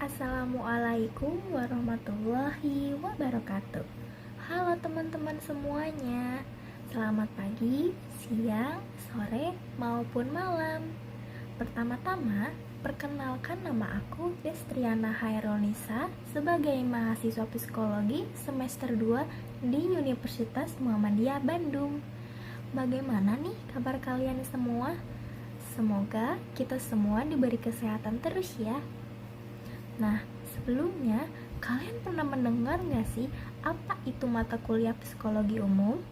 Assalamualaikum warahmatullahi wabarakatuh. Halo teman-teman semuanya. Selamat pagi, siang, sore, maupun malam. Pertama-tama, perkenalkan nama aku Destriana Hairunisa sebagai mahasiswa psikologi semester 2 di Universitas Muhammadiyah Bandung. Bagaimana nih kabar kalian semua? Semoga kita semua diberi kesehatan terus ya. Nah, sebelumnya kalian pernah mendengar gak sih apa itu mata kuliah psikologi umum?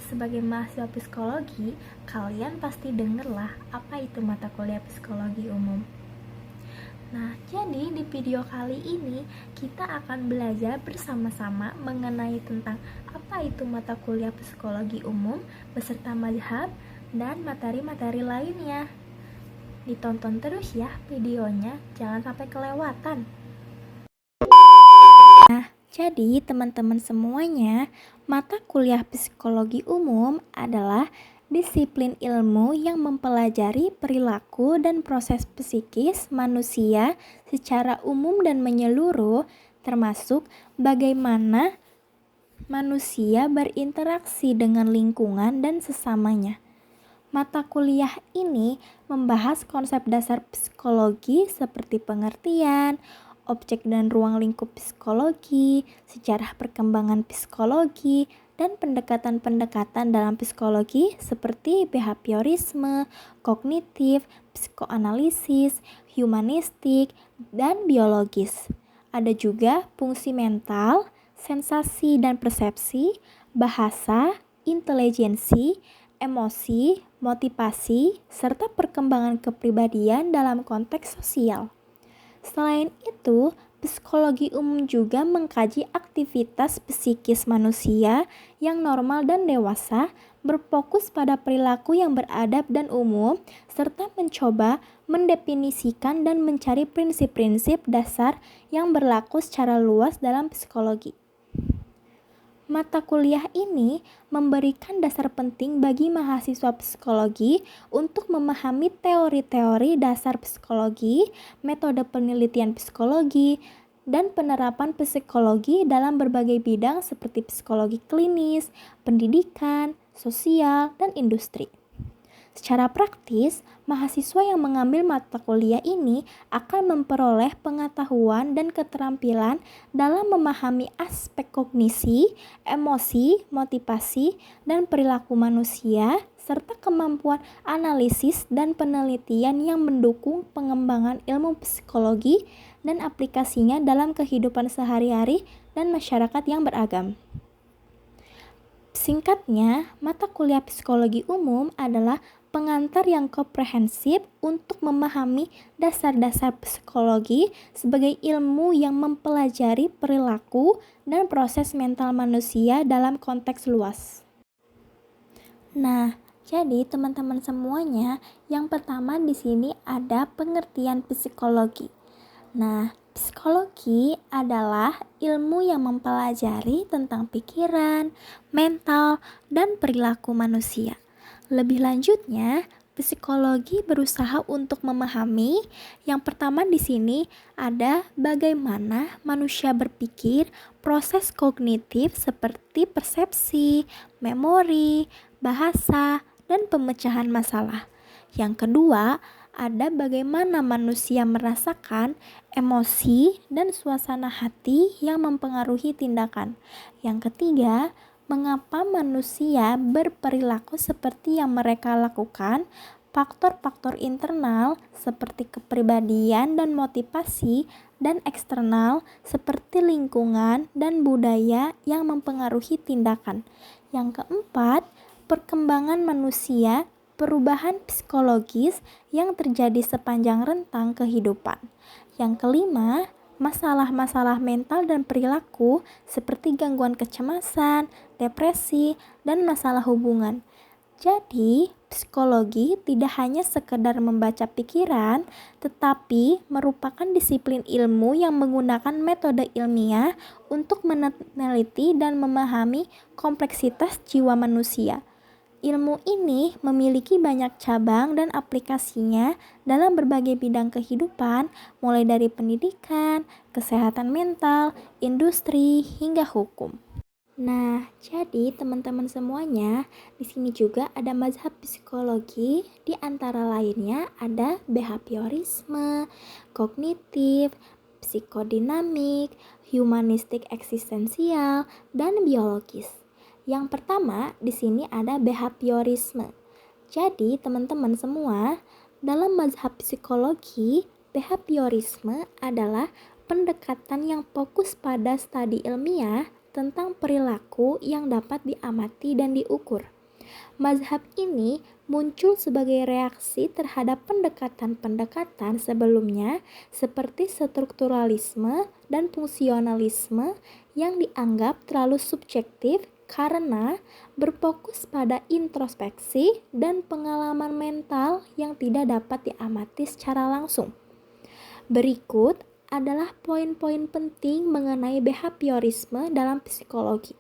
Sebagai mahasiswa psikologi, kalian pasti denger lah apa itu mata kuliah psikologi umum. Nah, jadi di video kali ini kita akan belajar bersama-sama mengenai tentang apa itu mata kuliah psikologi umum beserta mazhab dan materi-materi lainnya. Ditonton terus ya videonya, jangan sampai kelewatan. Nah, jadi teman-teman semuanya, mata kuliah psikologi umum adalah disiplin ilmu yang mempelajari perilaku dan proses psikis manusia secara umum dan menyeluruh, termasuk bagaimana manusia berinteraksi dengan lingkungan dan sesamanya. Mata kuliah ini membahas konsep dasar psikologi seperti pengertian, objek dan ruang lingkup psikologi, sejarah perkembangan psikologi, dan pendekatan-pendekatan dalam psikologi seperti behaviorisme, kognitif, psikoanalisis, humanistik, dan biologis. Ada juga fungsi mental, sensasi dan persepsi, bahasa, intelijensi, emosi, motivasi, serta perkembangan kepribadian dalam konteks sosial. Selain itu, psikologi umum juga mengkaji aktivitas psikis manusia yang normal dan dewasa, berfokus pada perilaku yang beradab dan umum, serta mencoba mendefinisikan dan mencari prinsip-prinsip dasar yang berlaku secara luas dalam psikologi. Mata kuliah ini memberikan dasar penting bagi mahasiswa psikologi untuk memahami teori-teori dasar psikologi, metode penelitian psikologi, dan penerapan psikologi dalam berbagai bidang seperti psikologi klinis, pendidikan, sosial, dan industri. Secara praktis, mahasiswa yang mengambil mata kuliah ini akan memperoleh pengetahuan dan keterampilan dalam memahami aspek kognisi, emosi, motivasi, dan perilaku manusia, serta kemampuan analisis dan penelitian yang mendukung pengembangan ilmu psikologi dan aplikasinya dalam kehidupan sehari-hari dan masyarakat yang beragam. Singkatnya, mata kuliah psikologi umum adalah pengantar yang komprehensif untuk memahami dasar-dasar psikologi sebagai ilmu yang mempelajari perilaku dan proses mental manusia dalam konteks luas. Nah, jadi teman-teman semuanya, yang pertama di sini ada pengertian psikologi. Nah, psikologi adalah ilmu yang mempelajari tentang pikiran, mental, dan perilaku manusia. Lebih lanjutnya, psikologi berusaha untuk memahami yang pertama di sini ada bagaimana manusia berpikir, proses kognitif seperti persepsi, memori, bahasa, dan pemecahan masalah. Yang kedua, ada bagaimana manusia merasakan emosi dan suasana hati yang mempengaruhi tindakan. Yang ketiga, mengapa manusia berperilaku seperti yang mereka lakukan, faktor-faktor internal seperti kepribadian dan motivasi, dan eksternal seperti lingkungan dan budaya yang mempengaruhi tindakan. Yang keempat, perkembangan manusia, perubahan psikologis yang terjadi sepanjang rentang kehidupan. Yang kelima, masalah-masalah mental dan perilaku seperti gangguan kecemasan, depresi, dan masalah hubungan. Jadi, psikologi tidak hanya sekedar membaca pikiran, tetapi merupakan disiplin ilmu yang menggunakan metode ilmiah untuk meneliti dan memahami kompleksitas jiwa manusia. Ilmu ini memiliki banyak cabang dan aplikasinya dalam berbagai bidang kehidupan, mulai dari pendidikan, kesehatan mental, industri, hingga hukum. Nah, jadi teman-teman semuanya, di sini juga ada mazhab psikologi, di antara lainnya ada behaviorisme, kognitif, psikodinamik, humanistik eksistensial, dan biologis. Yang pertama, di sini ada behaviorisme. Jadi, teman-teman semua, dalam mazhab psikologi, behaviorisme adalah pendekatan yang fokus pada studi ilmiah tentang perilaku yang dapat diamati dan diukur. Mazhab ini muncul sebagai reaksi terhadap pendekatan-pendekatan sebelumnya seperti strukturalisme dan fungsionalisme yang dianggap terlalu subjektif karena berfokus pada introspeksi dan pengalaman mental yang tidak dapat diamati secara langsung. Berikut adalah poin-poin penting mengenai behaviorisme dalam psikologi.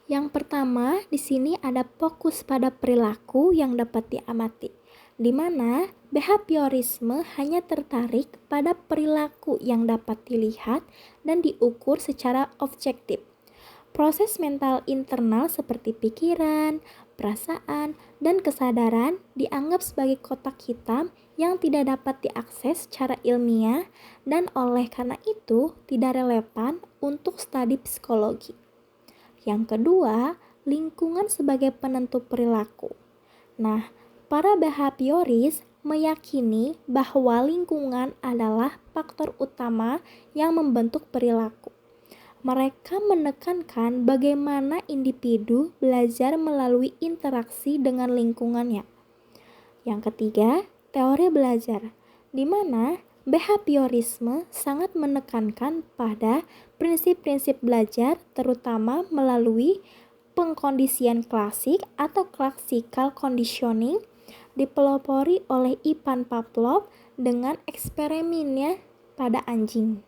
Yang pertama, di sini ada fokus pada perilaku yang dapat diamati, di mana behaviorisme hanya tertarik pada perilaku yang dapat dilihat dan diukur secara objektif. Proses mental internal seperti pikiran, perasaan, dan kesadaran dianggap sebagai kotak hitam yang tidak dapat diakses secara ilmiah dan oleh karena itu tidak relevan untuk studi psikologi. Yang kedua, lingkungan sebagai penentu perilaku. Nah, para behavioris meyakini bahwa lingkungan adalah faktor utama yang membentuk perilaku. Mereka menekankan bagaimana individu belajar melalui interaksi dengan lingkungannya. Yang ketiga, teori belajar, di mana behaviorisme sangat menekankan pada prinsip-prinsip belajar terutama melalui pengkondisian klasik atau classical conditioning dipelopori oleh Ivan Pavlov dengan eksperimennya pada anjing.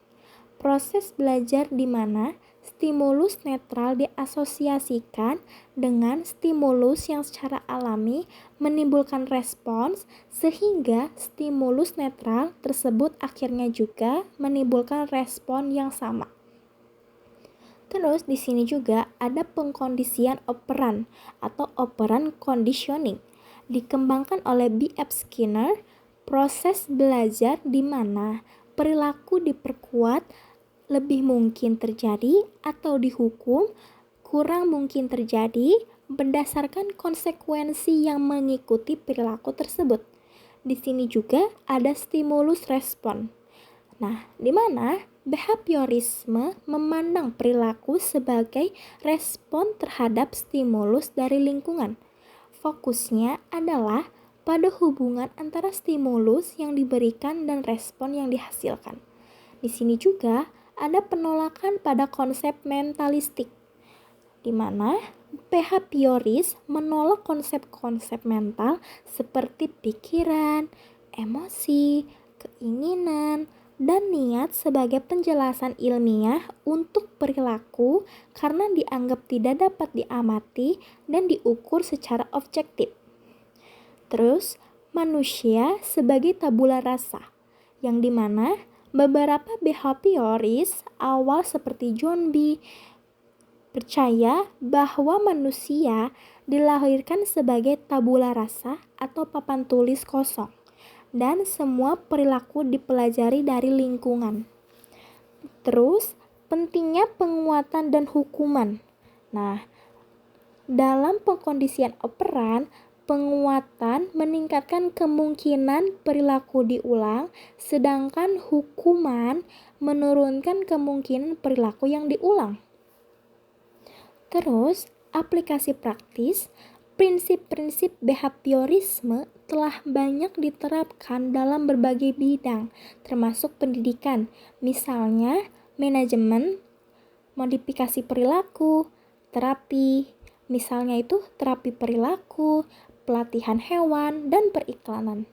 Proses belajar di mana stimulus netral diasosiasikan dengan stimulus yang secara alami menimbulkan respons sehingga stimulus netral tersebut akhirnya juga menimbulkan respon yang sama. Terus di sini juga ada pengkondisian operan atau operant conditioning dikembangkan oleh B.F. Skinner, proses belajar di mana perilaku diperkuat lebih mungkin terjadi atau dihukum kurang mungkin terjadi berdasarkan konsekuensi yang mengikuti perilaku tersebut. Di sini juga ada stimulus respon. Nah, di mana behaviorisme memandang perilaku sebagai respon terhadap stimulus dari lingkungan. Fokusnya adalah pada hubungan antara stimulus yang diberikan dan respon yang dihasilkan. Di sini juga ada penolakan pada konsep mentalistik, di mana behavioris menolak konsep-konsep mental seperti pikiran, emosi, keinginan, dan niat sebagai penjelasan ilmiah untuk perilaku karena dianggap tidak dapat diamati dan diukur secara objektif. Terus, manusia sebagai tabula rasa, yang dimana beberapa behavioris awal seperti John B. percaya bahwa manusia dilahirkan sebagai tabula rasa atau papan tulis kosong dan semua perilaku dipelajari dari lingkungan. Terus, pentingnya penguatan dan hukuman. Nah, dalam pengkondisian operan, penguatan meningkatkan kemungkinan perilaku diulang, sedangkan hukuman menurunkan kemungkinan perilaku yang diulang. Terus, aplikasi praktis, prinsip-prinsip behaviorisme telah banyak diterapkan dalam berbagai bidang, termasuk pendidikan, misalnya manajemen, modifikasi perilaku, terapi, misalnya itu terapi perilaku, pelatihan hewan, dan periklanan.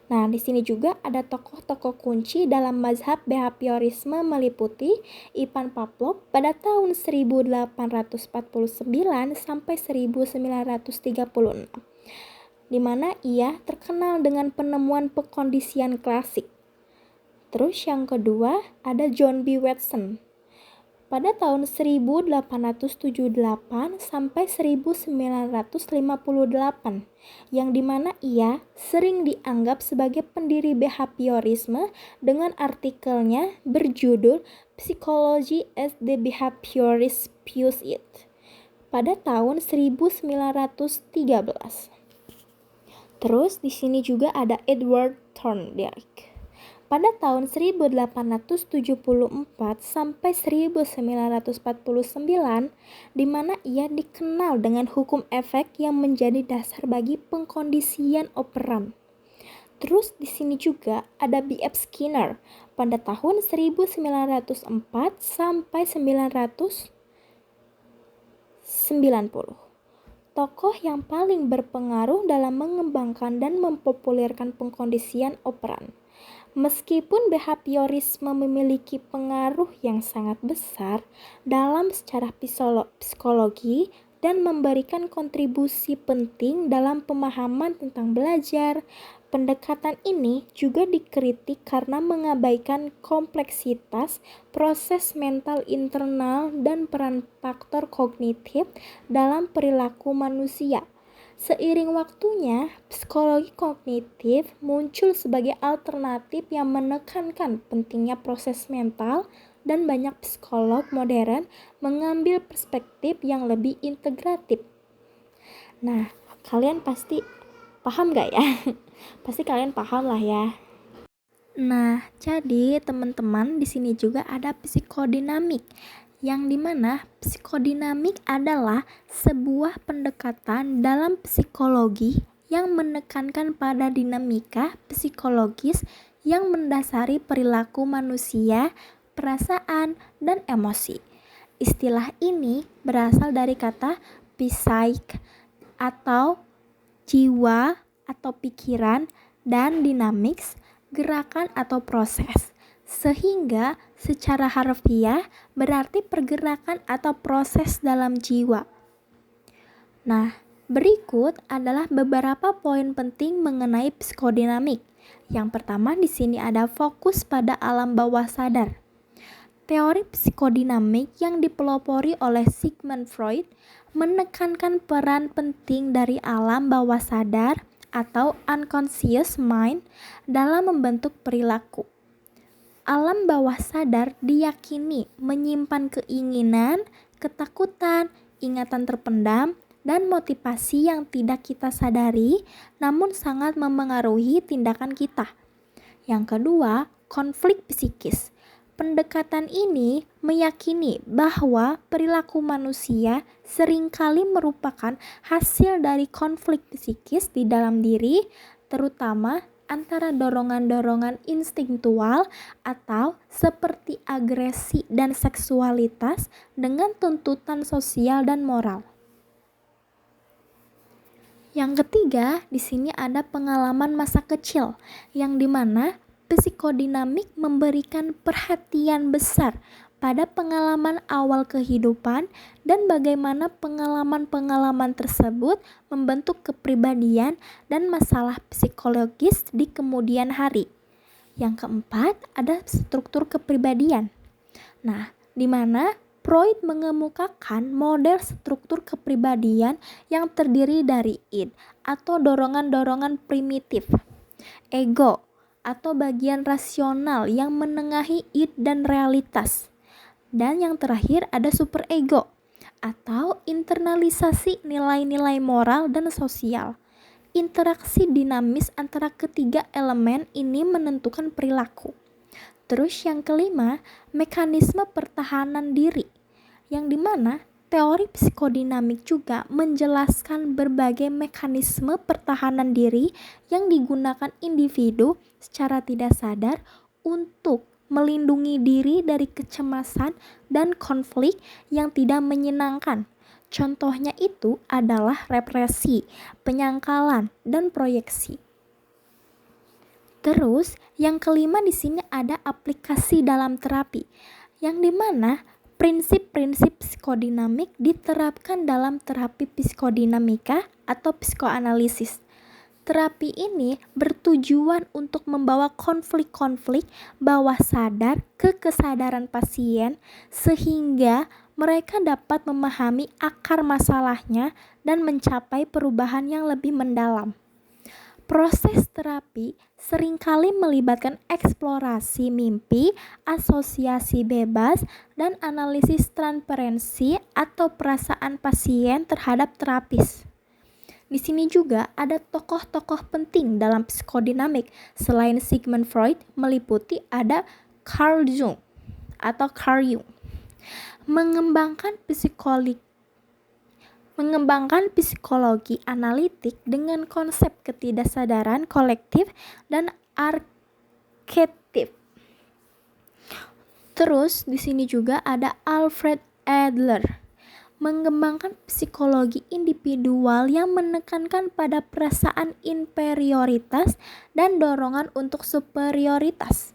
Nah, di sini juga ada tokoh-tokoh kunci dalam mazhab behaviorisme meliputi Ivan Pavlov pada tahun 1849 sampai 1936, di mana ia terkenal dengan penemuan pengkondisian klasik. Terus yang kedua ada John B. Watson pada tahun 1878 sampai 1958, yang dimana ia sering dianggap sebagai pendiri behaviorisme dengan artikelnya berjudul Psychology as the Behaviorist Views It pada tahun 1913. Terus di sini juga ada Edward Thorndike pada tahun 1874 sampai 1949, di mana ia dikenal dengan hukum efek yang menjadi dasar bagi pengkondisian operan. Terus di sini juga ada B.F. Skinner pada tahun 1904 sampai 1990. Tokoh yang paling berpengaruh dalam mengembangkan dan mempopulerkan pengkondisian operan. Meskipun behaviorisme memiliki pengaruh yang sangat besar dalam secara psikologi dan memberikan kontribusi penting dalam pemahaman tentang belajar, pendekatan ini juga dikritik karena mengabaikan kompleksitas proses mental internal dan peran faktor kognitif dalam perilaku manusia. Seiring waktunya, psikologi kognitif muncul sebagai alternatif yang menekankan pentingnya proses mental, dan banyak psikolog modern mengambil perspektif yang lebih integratif. Nah, kalian pasti paham gak ya? Pasti kalian paham lah ya. Nah, jadi teman-teman di sini juga ada psikodinamik, yang dimana psikodinamik adalah sebuah pendekatan dalam psikologi yang menekankan pada dinamika psikologis yang mendasari perilaku manusia, perasaan, dan emosi. Istilah ini berasal dari kata psyche atau jiwa atau pikiran, dan dynamics gerakan atau proses. Sehingga secara harfiah berarti pergerakan atau proses dalam jiwa. Nah, berikut adalah beberapa poin penting mengenai psikodinamik. Yang pertama di sini ada fokus pada alam bawah sadar. Teori psikodinamik yang dipelopori oleh Sigmund Freud menekankan peran penting dari alam bawah sadar atau unconscious mind dalam membentuk perilaku. Alam bawah sadar diyakini menyimpan keinginan, ketakutan, ingatan terpendam, dan motivasi yang tidak kita sadari namun sangat memengaruhi tindakan kita. Yang kedua, konflik psikis. Pendekatan ini meyakini bahwa perilaku manusia seringkali merupakan hasil dari konflik psikis di dalam diri, terutama antara dorongan-dorongan instinktual atau seperti agresi dan seksualitas dengan tuntutan sosial dan moral. Yang ketiga, di sini ada pengalaman masa kecil, yang dimana psikodinamik memberikan perhatian besar pada pengalaman awal kehidupan dan bagaimana pengalaman-pengalaman tersebut membentuk kepribadian dan masalah psikologis di kemudian hari. Yang keempat, ada struktur kepribadian. Nah, di mana Freud mengemukakan model struktur kepribadian yang terdiri dari id atau dorongan-dorongan primitif, ego atau bagian rasional yang menengahi id dan realitas, dan yang terakhir ada superego atau internalisasi nilai-nilai moral dan sosial. Interaksi dinamis antara ketiga elemen ini menentukan perilaku. Terus yang kelima, mekanisme pertahanan diri, yang dimana teori psikodinamik juga menjelaskan berbagai mekanisme pertahanan diri yang digunakan individu secara tidak sadar untuk melindungi diri dari kecemasan dan konflik yang tidak menyenangkan. Contohnya itu adalah represi, penyangkalan, dan proyeksi. Terus yang kelima di sini ada aplikasi dalam terapi, yang dimana prinsip-prinsip psikodinamik diterapkan dalam terapi psikodinamika atau psikoanalisis. Terapi ini bertujuan untuk membawa konflik-konflik bawah sadar ke kesadaran pasien sehingga mereka dapat memahami akar masalahnya dan mencapai perubahan yang lebih mendalam. Proses terapi seringkali melibatkan eksplorasi mimpi, asosiasi bebas, dan analisis transferensi atau perasaan pasien terhadap terapis. Di sini juga ada tokoh-tokoh penting dalam psikodinamik. Selain Sigmund Freud, meliputi ada Carl Jung atau Carl Jung. Mengembangkan psikologi analitik dengan konsep ketidaksadaran kolektif dan arketip. Terus di sini juga ada Alfred Adler, mengembangkan psikologi individual yang menekankan pada perasaan inferioritas dan dorongan untuk superioritas.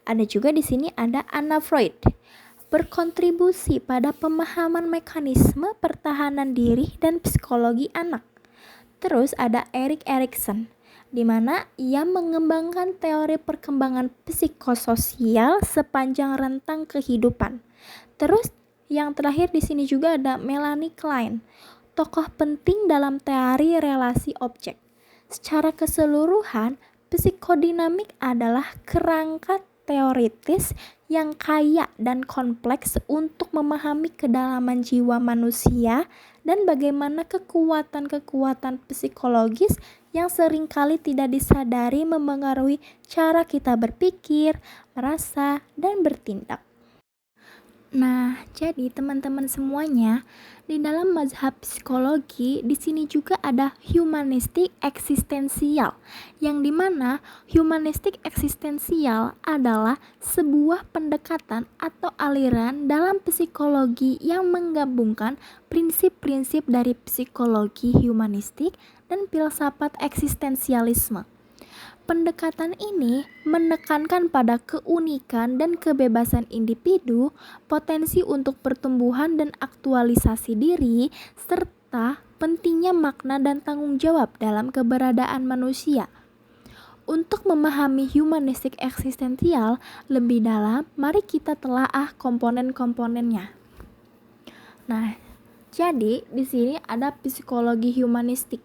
Ada juga di sini ada Anna Freud, berkontribusi pada pemahaman mekanisme pertahanan diri dan psikologi anak. Terus ada Erik Erikson, di mana ia mengembangkan teori perkembangan psikososial sepanjang rentang kehidupan. Terus yang terakhir di sini juga ada Melanie Klein, tokoh penting dalam teori relasi objek. Secara keseluruhan, psikodinamik adalah kerangka teoritis yang kaya dan kompleks untuk memahami kedalaman jiwa manusia dan bagaimana kekuatan-kekuatan psikologis yang seringkali tidak disadari memengaruhi cara kita berpikir, merasa, dan bertindak. Nah, jadi teman-teman semuanya, di dalam mazhab psikologi di sini juga ada humanistik eksistensial, yang dimana humanistik eksistensial adalah sebuah pendekatan atau aliran dalam psikologi yang menggabungkan prinsip-prinsip dari psikologi humanistik dan filsafat eksistensialisme. Pendekatan ini menekankan pada keunikan dan kebebasan individu, potensi untuk pertumbuhan dan aktualisasi diri, serta pentingnya makna dan tanggung jawab dalam keberadaan manusia. Untuk memahami humanistik eksistensial lebih dalam, mari kita telaah komponen-komponennya. Nah, jadi di sini ada psikologi humanistik.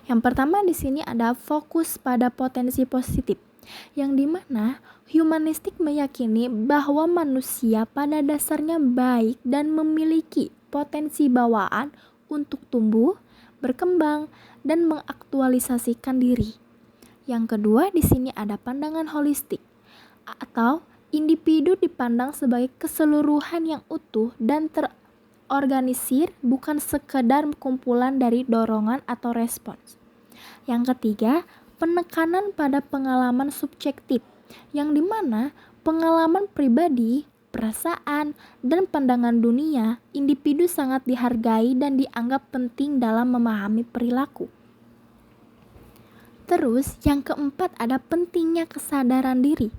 Yang pertama di sini ada fokus pada potensi positif, yang dimana humanistik meyakini bahwa manusia pada dasarnya baik dan memiliki potensi bawaan untuk tumbuh, berkembang, dan mengaktualisasikan diri. Yang kedua di sini ada pandangan holistik, atau individu dipandang sebagai keseluruhan yang utuh dan terorganisir, bukan sekedar kumpulan dari dorongan atau respons. Yang ketiga, penekanan pada pengalaman subjektif, yang dimana pengalaman pribadi, perasaan, dan pandangan dunia individu sangat dihargai dan dianggap penting dalam memahami perilaku. Terus yang keempat ada pentingnya kesadaran diri,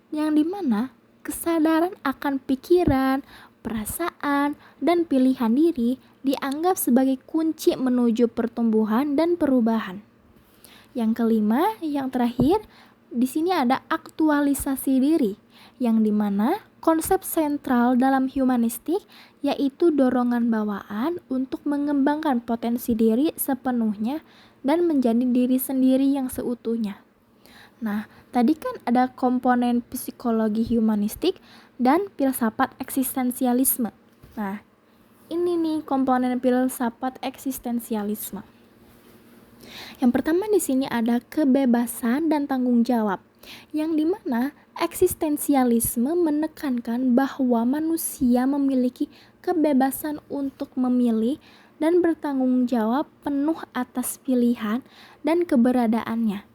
yang dimana kesadaran akan pikiran, perasaan, dan pilihan diri dianggap sebagai kunci menuju pertumbuhan dan perubahan. Yang kelima, yang terakhir, di sini ada aktualisasi diri, yang dimana konsep sentral dalam humanistik yaitu dorongan bawaan untuk mengembangkan potensi diri sepenuhnya dan menjadi diri sendiri yang seutuhnya. Nah, tadi kan ada komponen psikologi humanistik dan filsafat eksistensialisme. Nah, ini nih komponen filsafat eksistensialisme. Yang pertama di sini ada kebebasan dan tanggung jawab, yang dimana eksistensialisme menekankan bahwa manusia memiliki kebebasan untuk memilih dan bertanggung jawab penuh atas pilihan dan keberadaannya.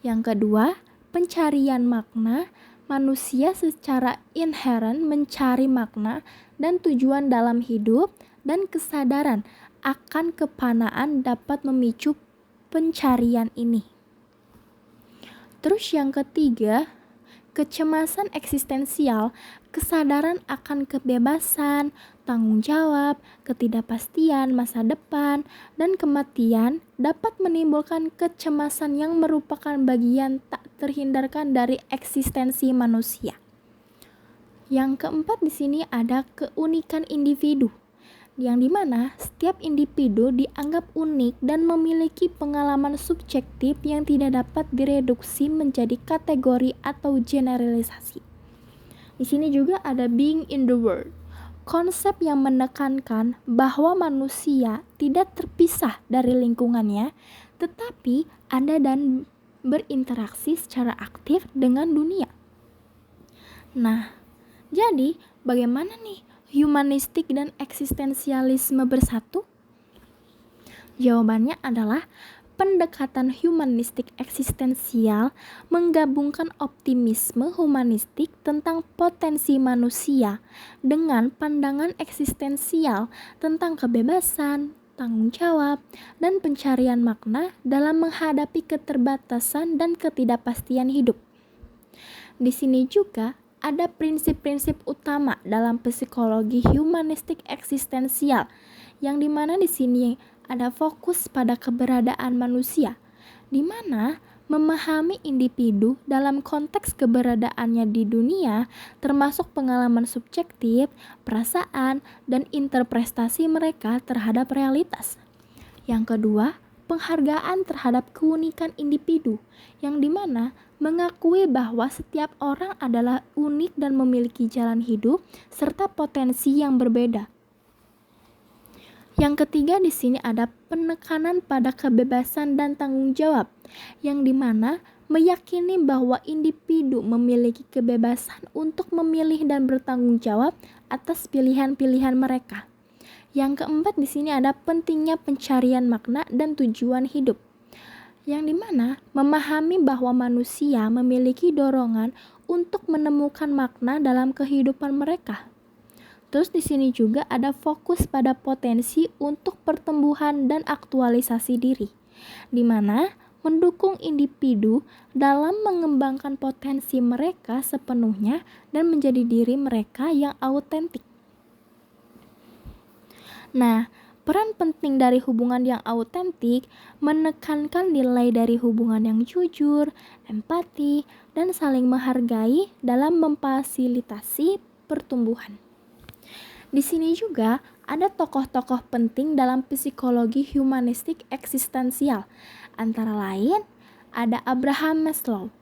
Yang kedua, pencarian makna. Manusia secara inheren mencari makna dan tujuan dalam hidup, dan kesadaran akan kepanaan dapat memicu pencarian ini. Terus yang ketiga, kecemasan eksistensial, kesadaran akan kebebasan, tanggung jawab, ketidakpastian masa depan, dan kematian dapat menimbulkan kecemasan yang merupakan bagian tak terhindarkan dari eksistensi manusia. Yang keempat di sini ada keunikan individu, yang dimana setiap individu dianggap unik dan memiliki pengalaman subjektif yang tidak dapat direduksi menjadi kategori atau generalisasi. Di sini juga ada being in the world, konsep yang menekankan bahwa manusia tidak terpisah dari lingkungannya, tetapi ada dan berinteraksi secara aktif dengan dunia. Nah, jadi bagaimana nih humanistik dan eksistensialisme bersatu? Jawabannya adalah pendekatan humanistik eksistensial menggabungkan optimisme humanistik tentang potensi manusia dengan pandangan eksistensial tentang kebebasan, tanggung jawab, dan pencarian makna dalam menghadapi keterbatasan dan ketidakpastian hidup. Di sini juga ada prinsip-prinsip utama dalam psikologi humanistik eksistensial, yang dimana di sini ada fokus pada keberadaan manusia, di mana memahami individu dalam konteks keberadaannya di dunia, termasuk pengalaman subjektif, perasaan, dan interpretasi mereka terhadap realitas. Yang kedua, penghargaan terhadap keunikan individu, yang dimana mengakui bahwa setiap orang adalah unik dan memiliki jalan hidup serta potensi yang berbeda. Yang ketiga di sini ada penekanan pada kebebasan dan tanggung jawab, yang dimana meyakini bahwa individu memiliki kebebasan untuk memilih dan bertanggung jawab atas pilihan-pilihan mereka. Yang keempat di sini ada pentingnya pencarian makna dan tujuan hidup, yang dimana memahami bahwa manusia memiliki dorongan untuk menemukan makna dalam kehidupan mereka. Terus di sini juga ada fokus pada potensi untuk pertumbuhan dan aktualisasi diri, di mana mendukung individu dalam mengembangkan potensi mereka sepenuhnya dan menjadi diri mereka yang autentik. Nah, peran penting dari hubungan yang autentik menekankan nilai dari hubungan yang jujur, empati, dan saling menghargai dalam memfasilitasi pertumbuhan. Di sini juga ada tokoh-tokoh penting dalam psikologi humanistik eksistensial. Antara lain ada Abraham Maslow,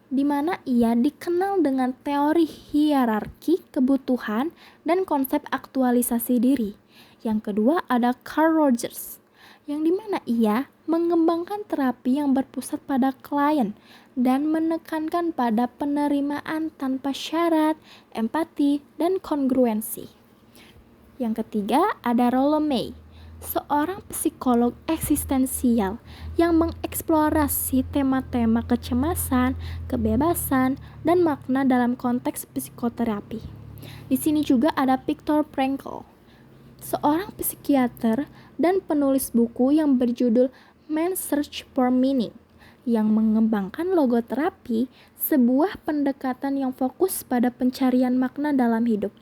di mana ia dikenal dengan teori hierarki kebutuhan dan konsep aktualisasi diri. Yang kedua ada Carl Rogers, yang dimana ia mengembangkan terapi yang berpusat pada klien dan menekankan pada penerimaan tanpa syarat, empati, dan kongruensi. Yang ketiga ada Rollo May, seorang psikolog eksistensial yang mengeksplorasi tema-tema kecemasan, kebebasan, dan makna dalam konteks psikoterapi. Di sini juga ada Viktor Frankl, seorang psikiater dan penulis buku yang berjudul Man's Search for Meaning, yang mengembangkan logoterapi, sebuah pendekatan yang fokus pada pencarian makna dalam hidup.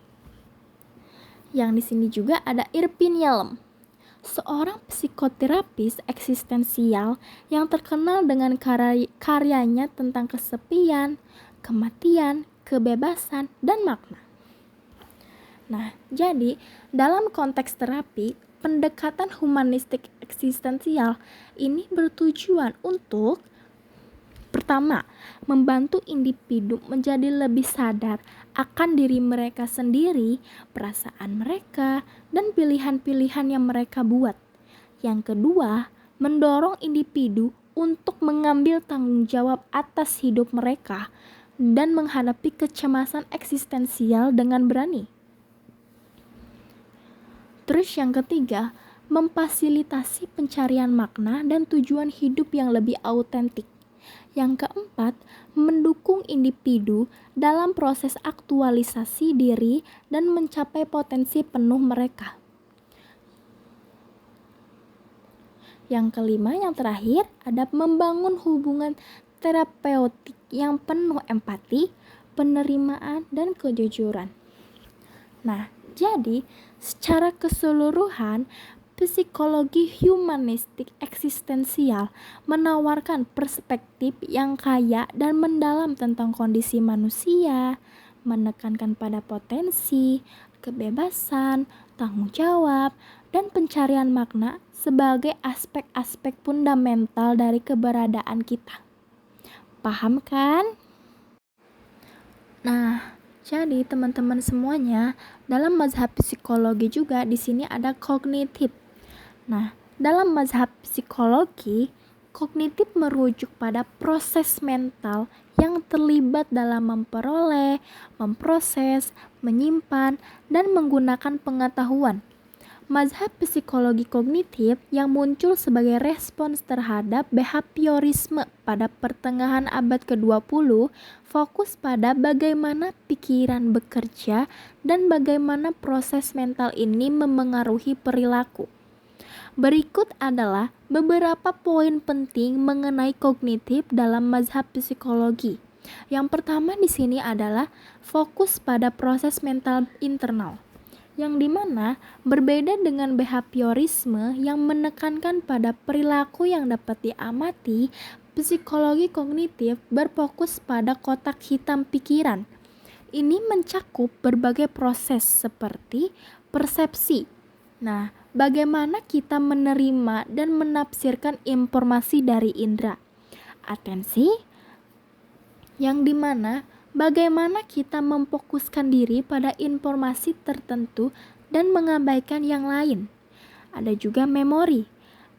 Yang di sini juga ada Irvin Yalom, seorang psikoterapis eksistensial yang terkenal dengan karyanya tentang kesepian, kematian, kebebasan, dan makna. Nah, jadi dalam konteks terapi, pendekatan humanistik eksistensial ini bertujuan untuk pertama, membantu individu menjadi lebih sadar akan diri mereka sendiri, perasaan mereka, dan pilihan-pilihan yang mereka buat. Yang kedua, mendorong individu untuk mengambil tanggung jawab atas hidup mereka dan menghadapi kecemasan eksistensial dengan berani. Terus yang ketiga, memfasilitasi pencarian makna dan tujuan hidup yang lebih autentik. Yang keempat, mendukung individu dalam proses aktualisasi diri dan mencapai potensi penuh mereka. Yang kelima, yang terakhir, ada membangun hubungan terapeutik yang penuh empati, penerimaan, dan kejujuran. Nah, jadi secara keseluruhan, psikologi humanistik eksistensial menawarkan perspektif yang kaya dan mendalam tentang kondisi manusia, menekankan pada potensi, kebebasan, tanggung jawab, dan pencarian makna sebagai aspek-aspek fundamental dari keberadaan kita. Paham kan? Nah, jadi teman-teman semuanya, dalam mazhab psikologi juga di sini ada kognitif. Nah, dalam mazhab psikologi, kognitif merujuk pada proses mental yang terlibat dalam memperoleh, memproses, menyimpan, dan menggunakan pengetahuan. Mazhab psikologi kognitif yang muncul sebagai respons terhadap behaviorisme pada pertengahan abad ke-20 fokus pada bagaimana pikiran bekerja dan bagaimana proses mental ini memengaruhi perilaku. Berikut adalah beberapa poin penting mengenai kognitif dalam mazhab psikologi. Yang pertama di sini adalah fokus pada proses mental internal, yang dimana berbeda dengan behaviorisme yang menekankan pada perilaku yang dapat diamati. Psikologi kognitif berfokus pada kotak hitam pikiran. Ini mencakup berbagai proses seperti persepsi. Nah, bagaimana kita menerima dan menafsirkan informasi dari indera. Atensi, yang dimana bagaimana kita memfokuskan diri pada informasi tertentu dan mengabaikan yang lain. Ada juga memori.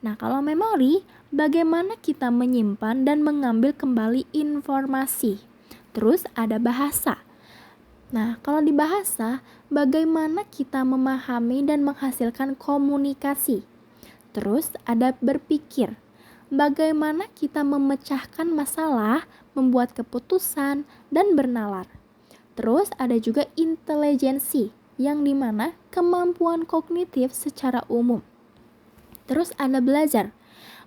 Nah, kalau memori, bagaimana kita menyimpan dan mengambil kembali informasi. Terus ada bahasa. Nah, kalau di bahasa, bagaimana kita memahami dan menghasilkan komunikasi. Terus ada berpikir. Bagaimana kita memecahkan masalah, membuat keputusan, dan bernalar. Terus ada juga intelijensi, yang dimana kemampuan kognitif secara umum. Terus ada belajar.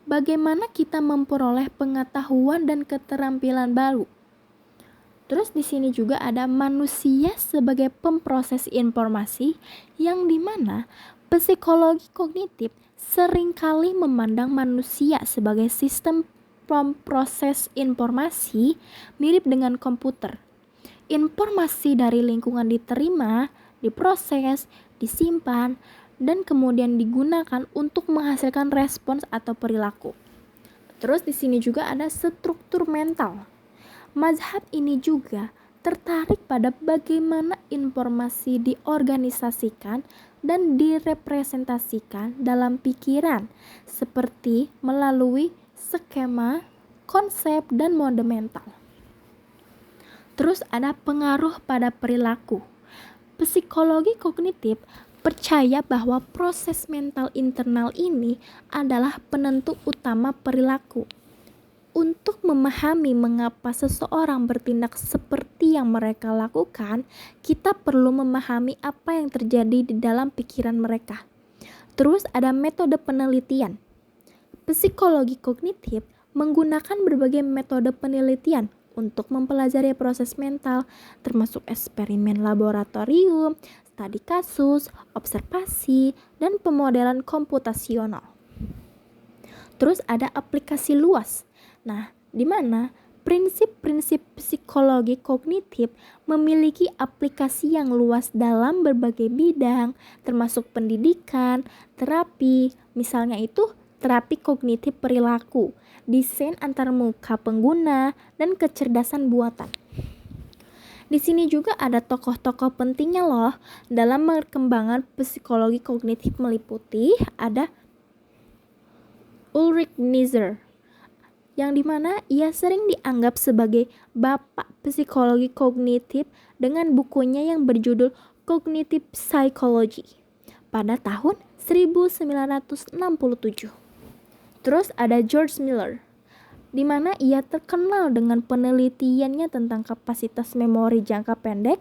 Bagaimana kita memperoleh pengetahuan dan keterampilan baru. Terus di sini juga ada manusia sebagai pemproses informasi, yang dimana psikologi kognitif seringkali memandang manusia sebagai sistem pemproses informasi mirip dengan komputer. Informasi dari lingkungan diterima, diproses, disimpan, dan kemudian digunakan untuk menghasilkan respons atau perilaku. Terus di sini juga ada struktur mental. Mazhab ini juga tertarik pada bagaimana informasi diorganisasikan dan direpresentasikan dalam pikiran, seperti melalui skema, konsep, dan mode mental. Terus ada pengaruh pada perilaku. Psikologi kognitif percaya bahwa proses mental internal ini adalah penentu utama perilaku. Untuk memahami mengapa seseorang bertindak seperti yang mereka lakukan, kita perlu memahami apa yang terjadi di dalam pikiran mereka. Terus ada metode penelitian. Psikologi kognitif menggunakan berbagai metode penelitian untuk mempelajari proses mental, termasuk eksperimen laboratorium, studi kasus, observasi, dan pemodelan komputasional. Terus ada aplikasi luas. Nah, di mana prinsip-prinsip psikologi kognitif memiliki aplikasi yang luas dalam berbagai bidang, termasuk pendidikan, terapi, misalnya itu terapi kognitif perilaku, desain antarmuka pengguna, dan kecerdasan buatan. Di sini juga ada tokoh-tokoh pentingnya loh dalam perkembangan psikologi kognitif, meliputi ada Ulrich Nietzsche, yang dimana ia sering dianggap sebagai bapak psikologi kognitif dengan bukunya yang berjudul Cognitive Psychology pada tahun 1967. Terus ada George Miller, di mana ia terkenal dengan penelitiannya tentang kapasitas memori jangka pendek,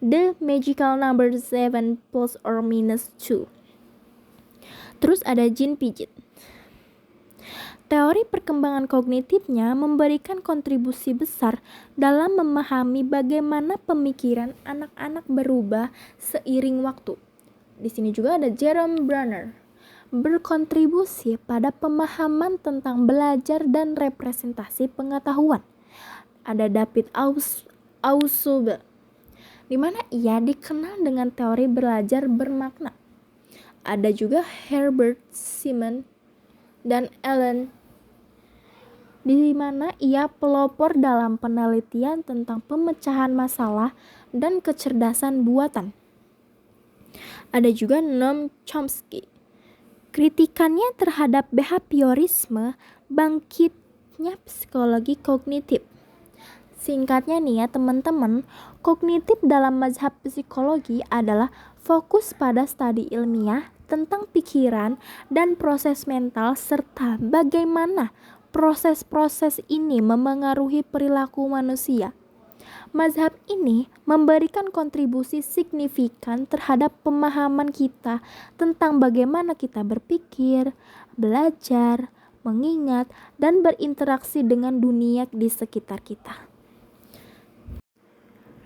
The Magical Number 7 plus or minus 2. Terus ada Jean Piaget. Teori perkembangan kognitifnya memberikan kontribusi besar dalam memahami bagaimana pemikiran anak-anak berubah seiring waktu. Di sini juga ada Jerome Bruner, berkontribusi pada pemahaman tentang belajar dan representasi pengetahuan. Ada David Ausubel, di mana ia dikenal dengan teori belajar bermakna. Ada juga Herbert Simon dan Allen, di mana ia pelopor dalam penelitian tentang pemecahan masalah dan kecerdasan buatan. Ada juga Noam Chomsky. Kritikannya terhadap behaviorisme, bangkitnya psikologi kognitif. Singkatnya nih ya teman-teman, kognitif dalam mazhab psikologi adalah fokus pada studi ilmiah tentang pikiran dan proses mental serta bagaimana proses-proses ini memengaruhi perilaku manusia. Mazhab ini memberikan kontribusi signifikan terhadap pemahaman kita tentang bagaimana kita berpikir, belajar, mengingat, dan berinteraksi dengan dunia di sekitar kita.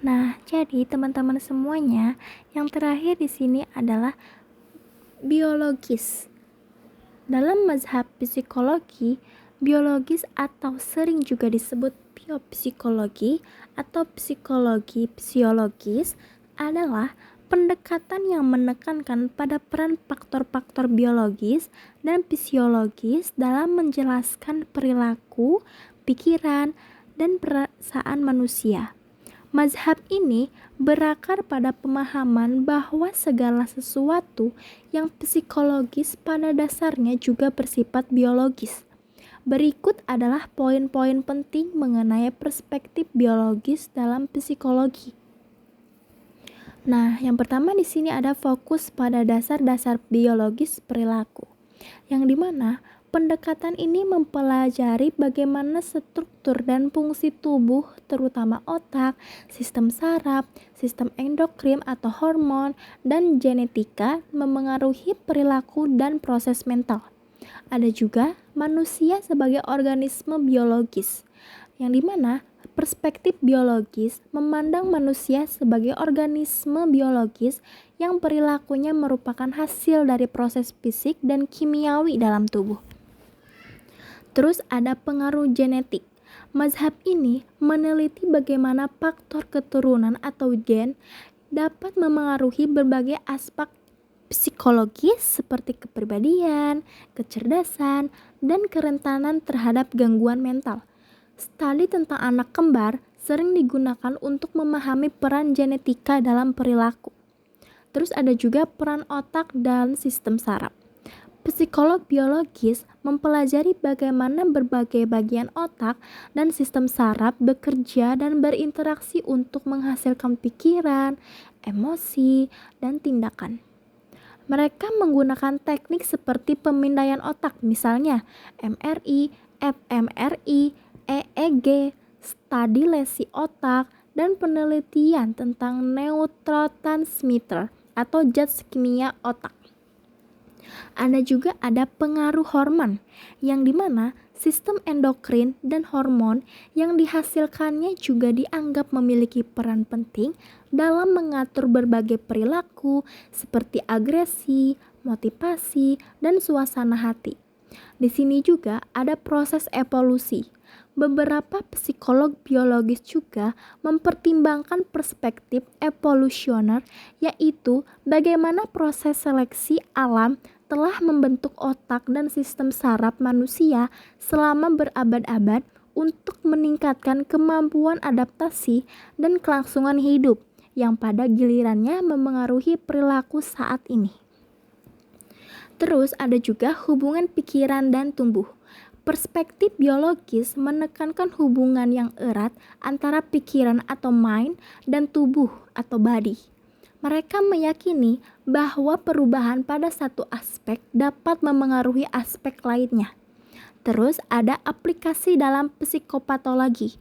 Nah, jadi teman-teman semuanya, yang terakhir di sini adalah biologis. Dalam mazhab psikologi, biologis atau sering juga disebut biopsikologi atau psikologi fisiologis adalah pendekatan yang menekankan pada peran faktor-faktor biologis dan fisiologis dalam menjelaskan perilaku, pikiran, dan perasaan manusia. Mazhab ini berakar pada pemahaman bahwa segala sesuatu yang psikologis pada dasarnya juga bersifat biologis. Berikut adalah poin-poin penting mengenai perspektif biologis dalam psikologi. Nah, yang pertama di sini ada fokus pada dasar-dasar biologis perilaku, yang dimana pendekatan ini mempelajari bagaimana struktur dan fungsi tubuh, terutama otak, sistem saraf, sistem endokrin atau hormon, dan genetika memengaruhi perilaku dan proses mental. Ada juga manusia sebagai organisme biologis, yang dimana perspektif biologis memandang manusia sebagai organisme biologis yang perilakunya merupakan hasil dari proses fisik dan kimiawi dalam tubuh. Terus ada pengaruh genetik. Mazhab ini meneliti bagaimana faktor keturunan atau gen dapat memengaruhi berbagai aspek psikologis seperti kepribadian, kecerdasan, dan kerentanan terhadap gangguan mental. Studi tentang anak kembar sering digunakan untuk memahami peran genetika dalam perilaku. Terus ada juga peran otak dan sistem saraf. Psikolog biologis mempelajari bagaimana berbagai bagian otak dan sistem saraf bekerja dan berinteraksi untuk menghasilkan pikiran, emosi, dan tindakan. Mereka menggunakan teknik seperti pemindaian otak, misalnya MRI, fMRI, EEG, studi lesi otak, dan penelitian tentang neurotransmitter atau zat kimia otak. Ada pengaruh hormon, yang dimana sistem endokrin dan hormon yang dihasilkannya juga dianggap memiliki peran penting dalam mengatur berbagai perilaku seperti agresi, motivasi, dan suasana hati. Di sini juga ada proses evolusi. Beberapa psikolog biologis juga mempertimbangkan perspektif evolusioner, yaitu bagaimana proses seleksi alam telah membentuk otak dan sistem saraf manusia selama berabad-abad untuk meningkatkan kemampuan adaptasi dan kelangsungan hidup yang pada gilirannya memengaruhi perilaku saat ini. Terus ada juga hubungan pikiran dan tumbuh. Perspektif biologis menekankan hubungan yang erat antara pikiran atau mind dan tubuh atau body. Mereka meyakini bahwa perubahan pada satu aspek dapat memengaruhi aspek lainnya. Terus ada aplikasi dalam psikopatologi.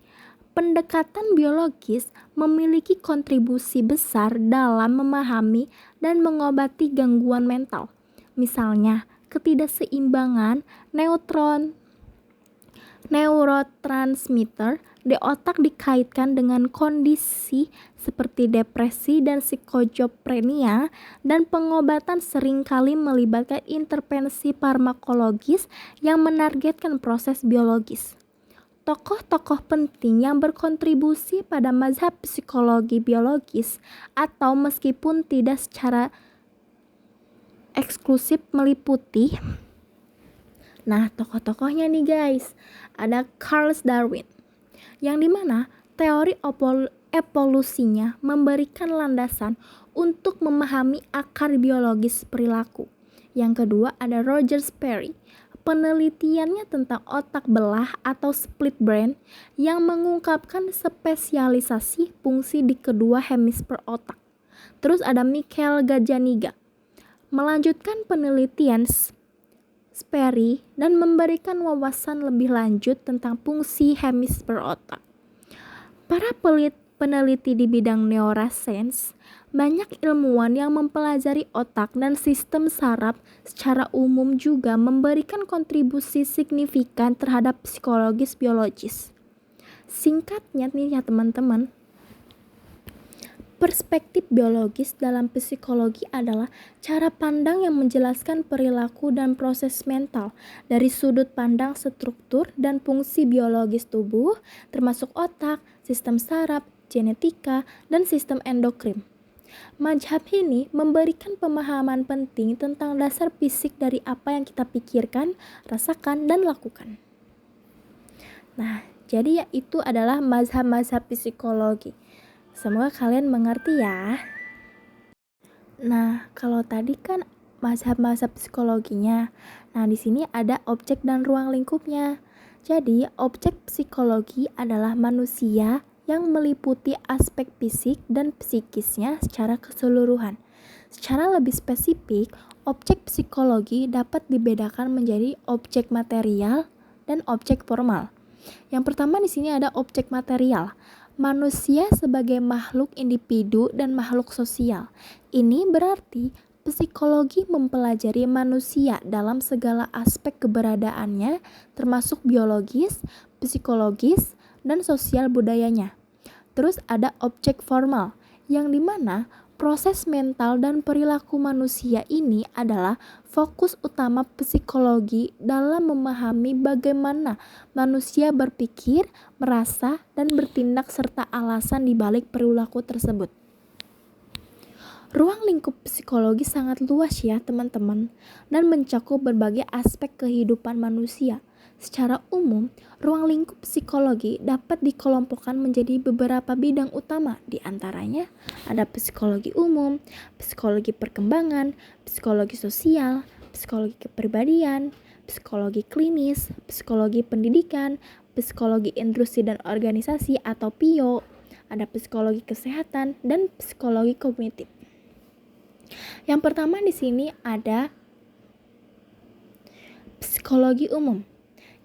Pendekatan biologis memiliki kontribusi besar dalam memahami dan mengobati gangguan mental. Misalnya, ketidakseimbangan neuron Neurotransmitter di otak dikaitkan dengan kondisi seperti depresi dan psikojophrenia, dan pengobatan seringkali melibatkan intervensi farmakologis yang menargetkan proses biologis. Tokoh-tokoh penting yang berkontribusi pada mazhab psikologi biologis, atau meskipun tidak secara eksklusif meliputi. Nah, tokoh-tokohnya nih guys, ada Charles Darwin, yang dimana teori evolusinya memberikan landasan untuk memahami akar biologis perilaku. Yang kedua ada Roger Sperry, penelitiannya tentang otak belah atau split brain yang mengungkapkan spesialisasi fungsi di kedua hemisfer otak. Terus ada Michael Gazzaniga, melanjutkan penelitian Sperry dan memberikan wawasan lebih lanjut tentang fungsi hemisfer otak. Para peneliti di bidang neuroscience, banyak ilmuwan yang mempelajari otak dan sistem saraf secara umum juga memberikan kontribusi signifikan terhadap psikologis biologis. Singkatnya nih ya teman-teman, perspektif biologis dalam psikologi adalah cara pandang yang menjelaskan perilaku dan proses mental dari sudut pandang struktur dan fungsi biologis tubuh, termasuk otak, sistem saraf, genetika, dan sistem endokrin. Mazhab ini memberikan pemahaman penting tentang dasar fisik dari apa yang kita pikirkan, rasakan, dan lakukan. Nah, jadi ya itu adalah mazhab-mazhab psikologi. Semoga kalian mengerti ya. Nah, kalau tadi kan mazhab-mazhab psikologinya. Nah, di sini ada objek dan ruang lingkupnya. Jadi, objek psikologi adalah manusia yang meliputi aspek fisik dan psikisnya secara keseluruhan. Secara lebih spesifik, objek psikologi dapat dibedakan menjadi objek material dan objek formal. Yang pertama di sini ada objek material. Manusia sebagai makhluk individu dan makhluk sosial. Ini berarti psikologi mempelajari manusia dalam segala aspek keberadaannya, termasuk biologis, psikologis, dan sosial budayanya. Terus ada objek formal, yang dimana proses mental dan perilaku manusia ini adalah fokus utama psikologi dalam memahami bagaimana manusia berpikir, merasa, dan bertindak serta alasan di balik perilaku tersebut. Ruang lingkup psikologi sangat luas ya teman-teman, dan mencakup berbagai aspek kehidupan manusia. Secara umum, ruang lingkup psikologi dapat dikelompokkan menjadi beberapa bidang utama, di antaranya ada psikologi umum, psikologi perkembangan, psikologi sosial, psikologi kepribadian, psikologi klinis, psikologi pendidikan, psikologi industri dan organisasi atau PIO, ada psikologi kesehatan, dan psikologi kognitif. Yang pertama di sini ada psikologi umum,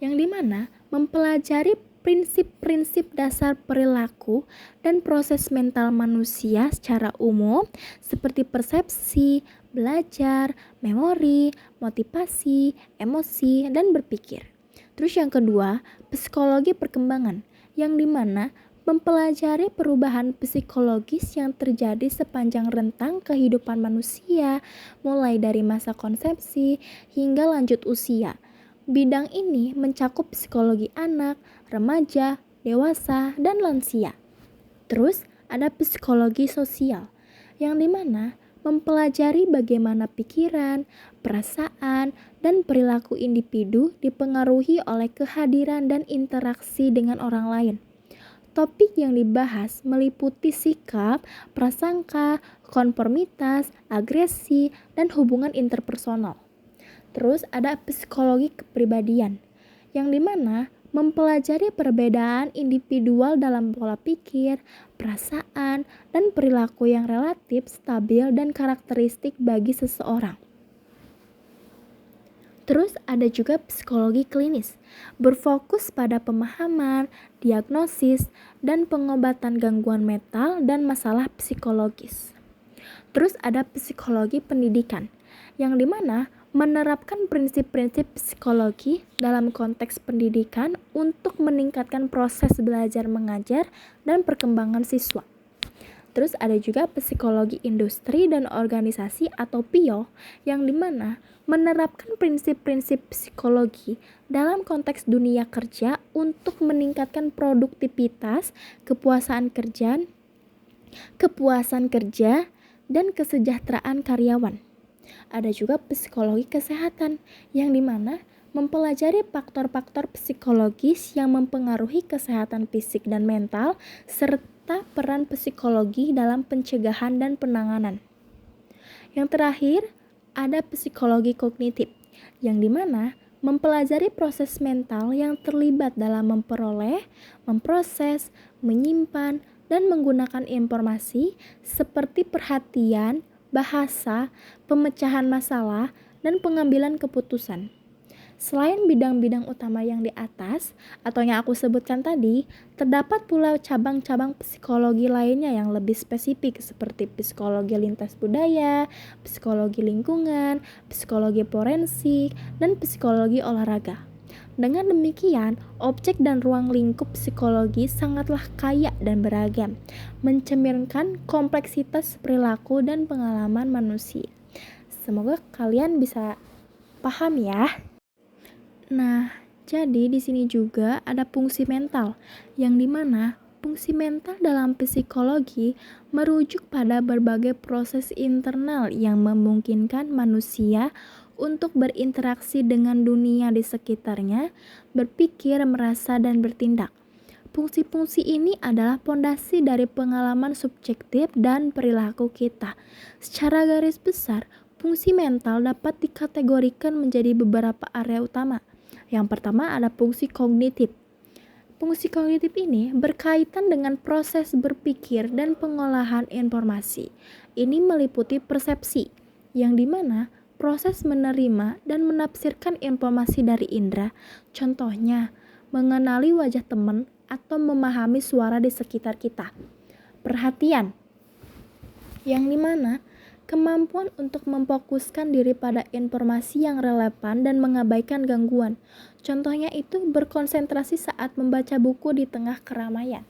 yang dimana mempelajari prinsip-prinsip dasar perilaku dan proses mental manusia secara umum seperti persepsi, belajar, memori, motivasi, emosi, dan berpikir. Terus yang kedua, psikologi perkembangan, yang dimana mempelajari perubahan psikologis yang terjadi sepanjang rentang kehidupan manusia, mulai dari masa konsepsi hingga lanjut usia. Bidang ini mencakup psikologi anak, remaja, dewasa, dan lansia. Terus ada psikologi sosial, yang dimana mempelajari bagaimana pikiran, perasaan, dan perilaku individu dipengaruhi oleh kehadiran dan interaksi dengan orang lain. Topik yang dibahas meliputi sikap, prasangka, konformitas, agresi, dan hubungan interpersonal. Terus ada psikologi kepribadian, yang dimana mempelajari perbedaan individual dalam pola pikir, perasaan, dan perilaku yang relatif stabil dan karakteristik bagi seseorang. Terus ada juga psikologi klinis, berfokus pada pemahaman, diagnosis, dan pengobatan gangguan mental dan masalah psikologis. Terus ada psikologi pendidikan, yang dimana menerapkan prinsip-prinsip psikologi dalam konteks pendidikan untuk meningkatkan proses belajar mengajar dan perkembangan siswa. Terus ada juga psikologi industri dan organisasi atau PIO yang dimana menerapkan prinsip-prinsip psikologi dalam konteks dunia kerja untuk meningkatkan produktivitas, kepuasan kerja, dan kesejahteraan karyawan. Ada juga psikologi kesehatan yang dimana mempelajari faktor-faktor psikologis yang mempengaruhi kesehatan fisik dan mental serta peran psikologi dalam pencegahan dan penanganan. Yang terakhir, ada psikologi kognitif yang dimana mempelajari proses mental yang terlibat dalam memperoleh, memproses, menyimpan, dan menggunakan informasi seperti perhatian, bahasa, pemecahan masalah, dan pengambilan keputusan. Selain bidang-bidang utama yang di atas atau yang aku sebutkan tadi, terdapat pula cabang-cabang psikologi lainnya yang lebih spesifik seperti psikologi lintas budaya, psikologi lingkungan, psikologi forensik, dan psikologi olahraga. Dengan demikian, objek dan ruang lingkup psikologi sangatlah kaya dan beragam, mencerminkan kompleksitas perilaku dan pengalaman manusia. Semoga kalian bisa paham ya. Nah, jadi di sini juga ada fungsi mental, yang dimana fungsi mental dalam psikologi merujuk pada berbagai proses internal yang memungkinkan manusia untuk berinteraksi dengan dunia di sekitarnya, berpikir, merasa, dan bertindak. Fungsi-fungsi ini adalah pondasi dari pengalaman subjektif dan perilaku kita. Secara garis besar, fungsi mental dapat dikategorikan menjadi beberapa area utama. Yang pertama ada fungsi kognitif. Fungsi kognitif ini berkaitan dengan proses berpikir dan pengolahan informasi. Ini meliputi persepsi, yang dimana proses menerima dan menafsirkan informasi dari indera. Contohnya, mengenali wajah teman atau memahami suara di sekitar kita. Perhatian, yang dimana kemampuan untuk memfokuskan diri pada informasi yang relevan dan mengabaikan gangguan. Contohnya itu berkonsentrasi saat membaca buku di tengah keramaian.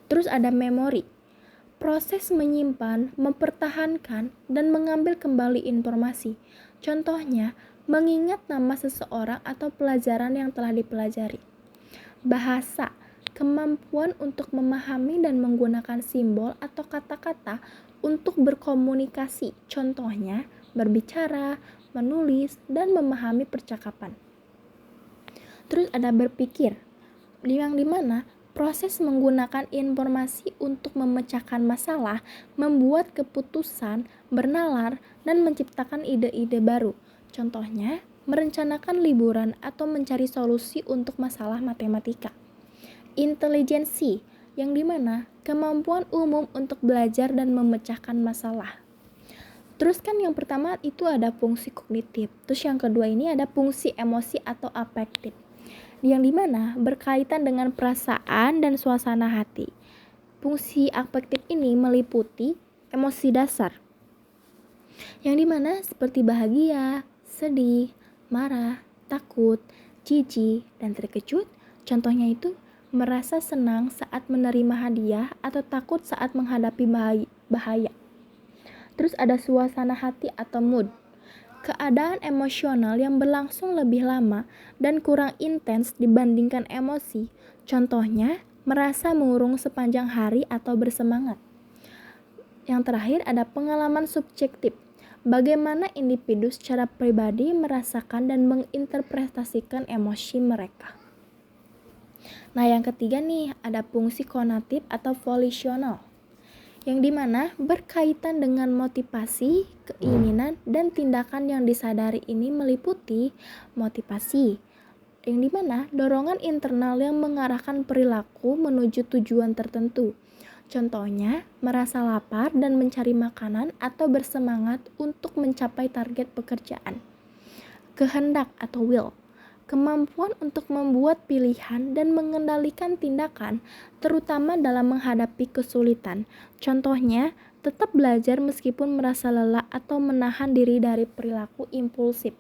Terus ada memori. Proses menyimpan, mempertahankan, dan mengambil kembali informasi. Contohnya, mengingat nama seseorang atau pelajaran yang telah dipelajari. Bahasa. Kemampuan untuk memahami dan menggunakan simbol atau kata-kata untuk berkomunikasi, contohnya berbicara, menulis, dan memahami percakapan. Terus ada berpikir, yang dimana proses menggunakan informasi untuk memecahkan masalah, membuat keputusan, bernalar, dan menciptakan ide-ide baru. Contohnya, merencanakan liburan atau mencari solusi untuk masalah matematika. Intelijensi, yang dimana kemampuan umum untuk belajar dan memecahkan masalah. Terus kan yang pertama itu ada fungsi kognitif, terus yang kedua ini ada fungsi emosi atau afektif, yang dimana berkaitan dengan perasaan dan suasana hati. Fungsi afektif ini meliputi emosi dasar, yang dimana seperti bahagia, sedih, marah, takut, jijik, dan terkejut. Contohnya itu merasa senang saat menerima hadiah atau takut saat menghadapi bahaya. Terus ada suasana hati atau mood. Keadaan emosional yang berlangsung lebih lama dan kurang intens dibandingkan emosi. Contohnya, merasa murung sepanjang hari atau bersemangat. Yang terakhir ada pengalaman subjektif. Bagaimana individu secara pribadi merasakan dan menginterpretasikan emosi mereka. Nah, yang ketiga nih, ada fungsi konatif atau volisional, yang dimana berkaitan dengan motivasi, keinginan, dan tindakan yang disadari. Ini meliputi motivasi, yang dimana dorongan internal yang mengarahkan perilaku menuju tujuan tertentu. Contohnya, merasa lapar dan mencari makanan atau bersemangat untuk mencapai target pekerjaan. Kehendak atau will, kemampuan untuk membuat pilihan dan mengendalikan tindakan, terutama dalam menghadapi kesulitan. Contohnya, tetap belajar meskipun merasa lelah atau menahan diri dari perilaku impulsif.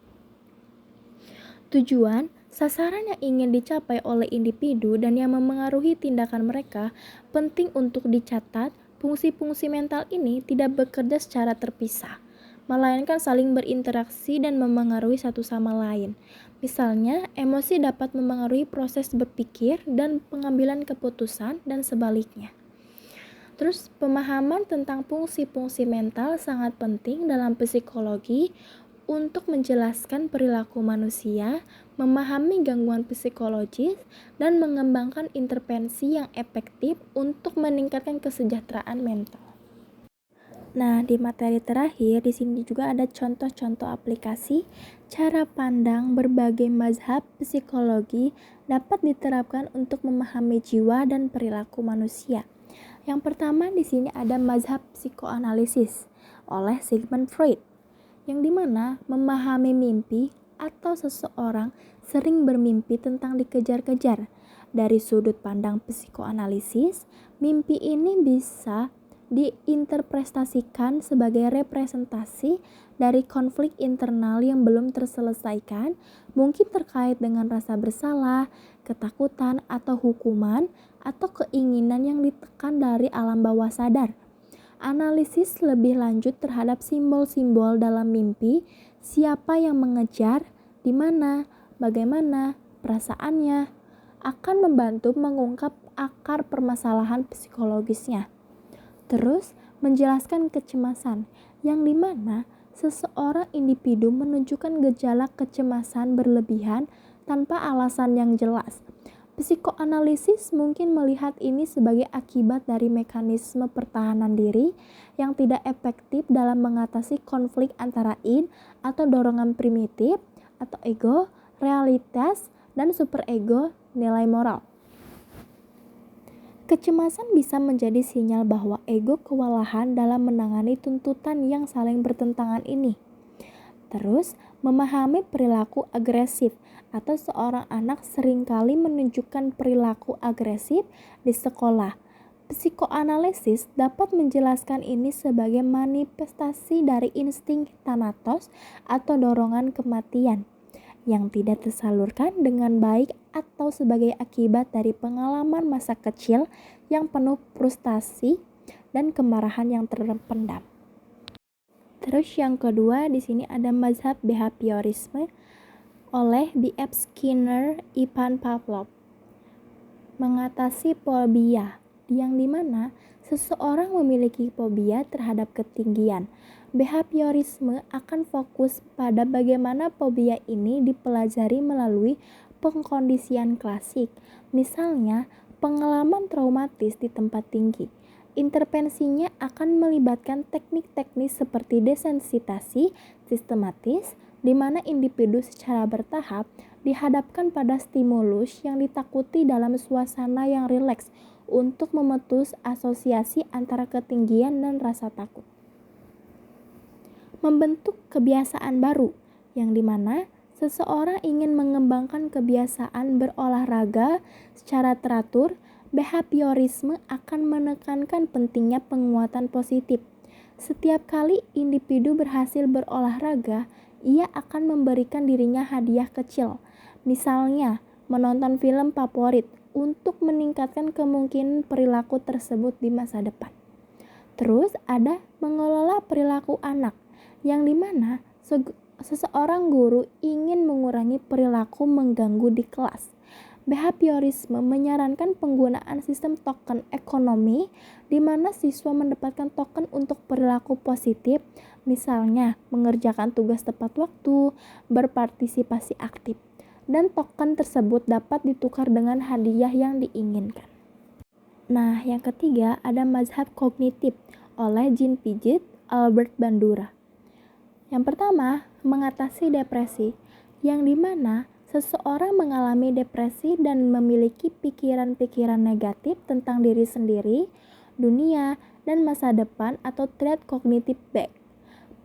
Tujuan, sasaran yang ingin dicapai oleh individu dan yang memengaruhi tindakan mereka penting untuk dicatat. Fungsi-fungsi mental ini tidak bekerja secara terpisah, melainkan saling berinteraksi dan memengaruhi satu sama lain. Misalnya, emosi dapat memengaruhi proses berpikir dan pengambilan keputusan dan sebaliknya. Terus, pemahaman tentang fungsi-fungsi mental sangat penting dalam psikologi untuk menjelaskan perilaku manusia, memahami gangguan psikologis, dan mengembangkan intervensi yang efektif untuk meningkatkan kesejahteraan mental. Nah, di materi terakhir di sini juga ada contoh-contoh aplikasi cara pandang berbagai mazhab psikologi dapat diterapkan untuk memahami jiwa dan perilaku manusia. Yang pertama di sini ada mazhab psikoanalisis oleh Sigmund Freud, yang dimana memahami mimpi atau seseorang sering bermimpi tentang dikejar-kejar. Dari sudut pandang psikoanalisis, mimpi ini bisa diinterpretasikan sebagai representasi dari konflik internal yang belum terselesaikan, mungkin terkait dengan rasa bersalah, ketakutan atau hukuman, atau keinginan yang ditekan dari alam bawah sadar. Analisis lebih lanjut terhadap simbol-simbol dalam mimpi, siapa yang mengejar, di mana, bagaimana, perasaannya, akan membantu mengungkap akar permasalahan psikologisnya. Terus, menjelaskan kecemasan, yang dimana seseorang individu menunjukkan gejala kecemasan berlebihan tanpa alasan yang jelas. Psikoanalisis mungkin melihat ini sebagai akibat dari mekanisme pertahanan diri yang tidak efektif dalam mengatasi konflik antara id atau dorongan primitif atau ego, realitas, dan superego, nilai moral. Kecemasan bisa menjadi sinyal bahwa ego kewalahan dalam menangani tuntutan yang saling bertentangan ini. Terus, memahami perilaku agresif atau seorang anak seringkali menunjukkan perilaku agresif di sekolah. Psikoanalisis dapat menjelaskan ini sebagai manifestasi dari insting thanatos atau dorongan kematian yang tidak tersalurkan dengan baik atau sebagai akibat dari pengalaman masa kecil yang penuh frustasi dan kemarahan yang terpendam. Terus yang kedua di sini ada mazhab behaviorisme oleh B.F. Skinner, Ivan Pavlov. Mengatasi fobia, yang dimana seseorang memiliki fobia terhadap ketinggian. Behaviorisme akan fokus pada bagaimana fobia ini dipelajari melalui pengkondisian klasik, misalnya pengalaman traumatis di tempat tinggi. Intervensinya akan melibatkan teknik-teknik seperti desensitasi sistematis, di mana individu secara bertahap dihadapkan pada stimulus yang ditakuti dalam suasana yang rileks untuk memutus asosiasi antara ketinggian dan rasa takut. Membentuk kebiasaan baru, yang dimana seseorang ingin mengembangkan kebiasaan berolahraga secara teratur. Behaviorisme akan menekankan pentingnya penguatan positif. Setiap kali individu berhasil berolahraga, ia akan memberikan dirinya hadiah kecil, misalnya menonton film favorit, untuk meningkatkan kemungkinan perilaku tersebut di masa depan. Terus ada mengelola perilaku anak, yang dimana seseorang guru ingin mengurangi perilaku mengganggu di kelas. Behaviorisme menyarankan penggunaan sistem token ekonomi, di mana siswa mendapatkan token untuk perilaku positif, misalnya mengerjakan tugas tepat waktu, berpartisipasi aktif, dan token tersebut dapat ditukar dengan hadiah yang diinginkan. Nah, yang ketiga ada mazhab kognitif oleh Jean Piaget, Albert Bandura. Yang pertama, mengatasi depresi, yang dimana seseorang mengalami depresi dan memiliki pikiran-pikiran negatif tentang diri sendiri, dunia, dan masa depan atau trait kognitif back.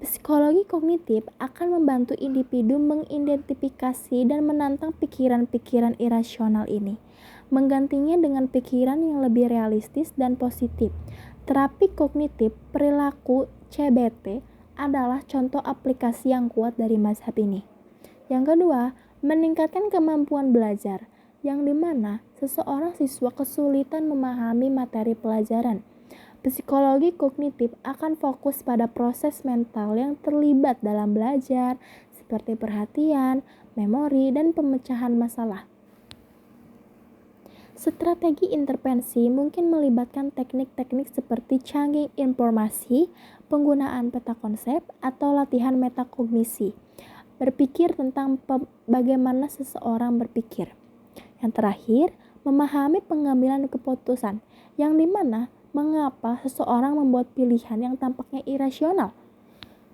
Psikologi kognitif akan membantu individu mengidentifikasi dan menantang pikiran-pikiran irasional ini, menggantinya dengan pikiran yang lebih realistis dan positif. Terapi kognitif perilaku CBT adalah contoh aplikasi yang kuat dari mazhab ini. Yang kedua, meningkatkan kemampuan belajar, yang dimana seseorang siswa kesulitan memahami materi pelajaran. Psikologi kognitif akan fokus pada proses mental yang terlibat dalam belajar, seperti perhatian, memori, dan pemecahan masalah. Strategi intervensi mungkin melibatkan teknik-teknik seperti chunking informasi, penggunaan peta konsep, atau latihan metakognisi. Berpikir tentang bagaimana seseorang berpikir. Yang terakhir, memahami pengambilan keputusan, yang dimana mengapa seseorang membuat pilihan yang tampaknya irasional.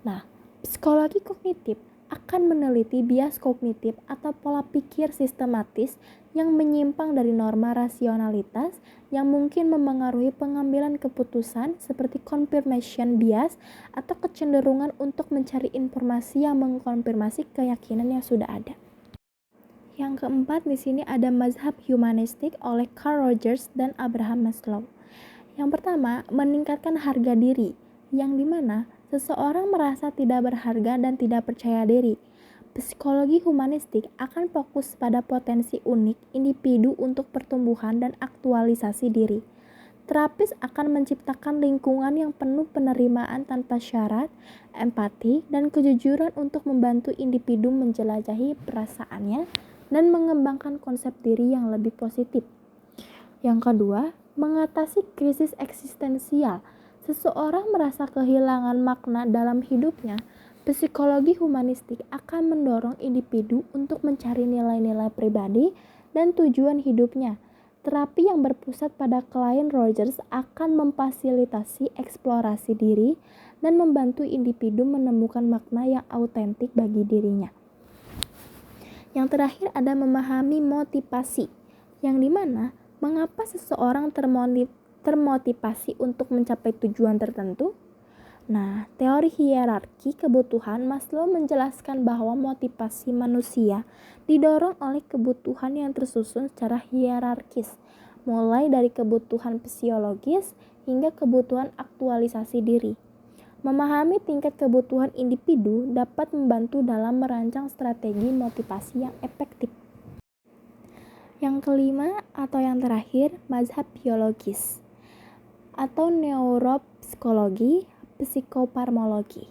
Nah, psikologi kognitif akan meneliti bias kognitif atau pola pikir sistematis yang menyimpang dari norma rasionalitas yang mungkin memengaruhi pengambilan keputusan seperti confirmation bias atau kecenderungan untuk mencari informasi yang mengkonfirmasi keyakinan yang sudah ada. Yang keempat di sini ada mazhab humanistik oleh Carl Rogers dan Abraham Maslow. Yang pertama, meningkatkan harga diri, yang dimana seseorang merasa tidak berharga dan tidak percaya diri. Psikologi humanistik akan fokus pada potensi unik individu untuk pertumbuhan dan aktualisasi diri. Terapis akan menciptakan lingkungan yang penuh penerimaan tanpa syarat, empati, dan kejujuran untuk membantu individu menjelajahi perasaannya dan mengembangkan konsep diri yang lebih positif. Yang kedua, mengatasi krisis eksistensial. Seseorang merasa kehilangan makna dalam hidupnya. Psikologi humanistik akan mendorong individu untuk mencari nilai-nilai pribadi dan tujuan hidupnya. Terapi yang berpusat pada klien Rogers akan memfasilitasi eksplorasi diri dan membantu individu menemukan makna yang autentik bagi dirinya. Yang terakhir ada memahami motivasi, yang dimana mengapa seseorang termotivasi untuk mencapai tujuan tertentu? Nah, teori hierarki kebutuhan Maslow menjelaskan bahwa motivasi manusia didorong oleh kebutuhan yang tersusun secara hierarkis, mulai dari kebutuhan fisiologis hingga kebutuhan aktualisasi diri. Memahami tingkat kebutuhan individu dapat membantu dalam merancang strategi motivasi yang efektif. Yang kelima atau yang terakhir, mazhab biologis atau neuropsikologi, psikofarmakologi.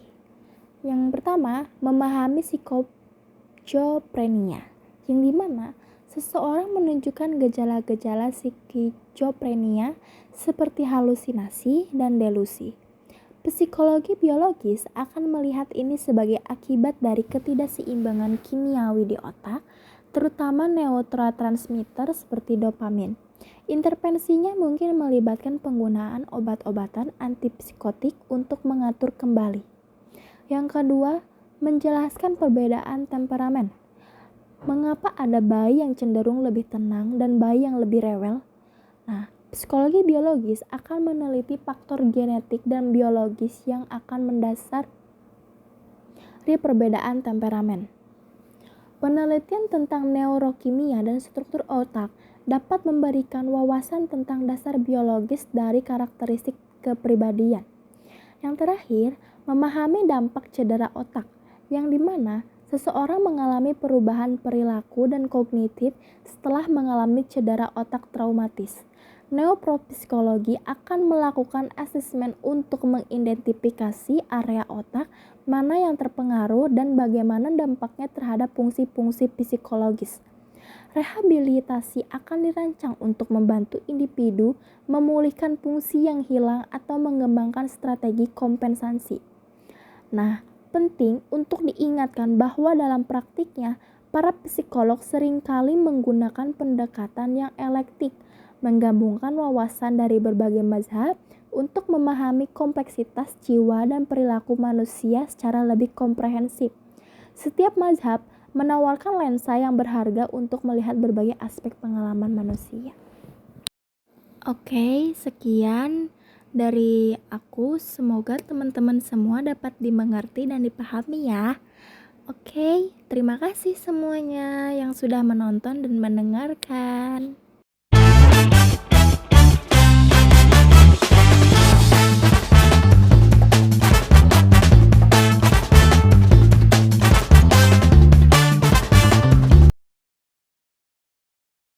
Yang pertama, memahami skizofrenia, yang dimana seseorang menunjukkan gejala-gejala skizofrenia seperti halusinasi dan delusi. Psikologi biologis akan melihat ini sebagai akibat dari ketidakseimbangan kimiawi di otak, terutama neurotransmitter seperti dopamin. Intervensinya mungkin melibatkan penggunaan obat-obatan antipsikotik untuk mengatur kembali. Yang kedua, menjelaskan perbedaan temperamen. Mengapa ada bayi yang cenderung lebih tenang dan bayi yang lebih rewel? Nah, psikologi biologis akan meneliti faktor genetik dan biologis yang akan mendasari perbedaan temperamen. Penelitian tentang neurokimia dan struktur otak dapat memberikan wawasan tentang dasar biologis dari karakteristik kepribadian. Yang terakhir, memahami dampak cedera otak, yang dimana seseorang mengalami perubahan perilaku dan kognitif setelah mengalami cedera otak traumatis. Neuropsikologi akan melakukan asesmen untuk mengidentifikasi area otak mana yang terpengaruh dan bagaimana dampaknya terhadap fungsi-fungsi psikologis. Rehabilitasi akan dirancang untuk membantu individu memulihkan fungsi yang hilang atau mengembangkan strategi kompensasi. Nah, penting untuk diingatkan bahwa dalam praktiknya, para psikolog seringkali menggunakan pendekatan yang elektik, menggabungkan wawasan dari berbagai mazhab untuk memahami kompleksitas jiwa dan perilaku manusia secara lebih komprehensif. Setiap mazhab menawarkan lensa yang berharga untuk melihat berbagai aspek pengalaman manusia. Oke, sekian dari aku. Semoga teman-teman semua dapat dimengerti dan dipahami ya. Oke, terima kasih semuanya yang sudah menonton dan mendengarkan.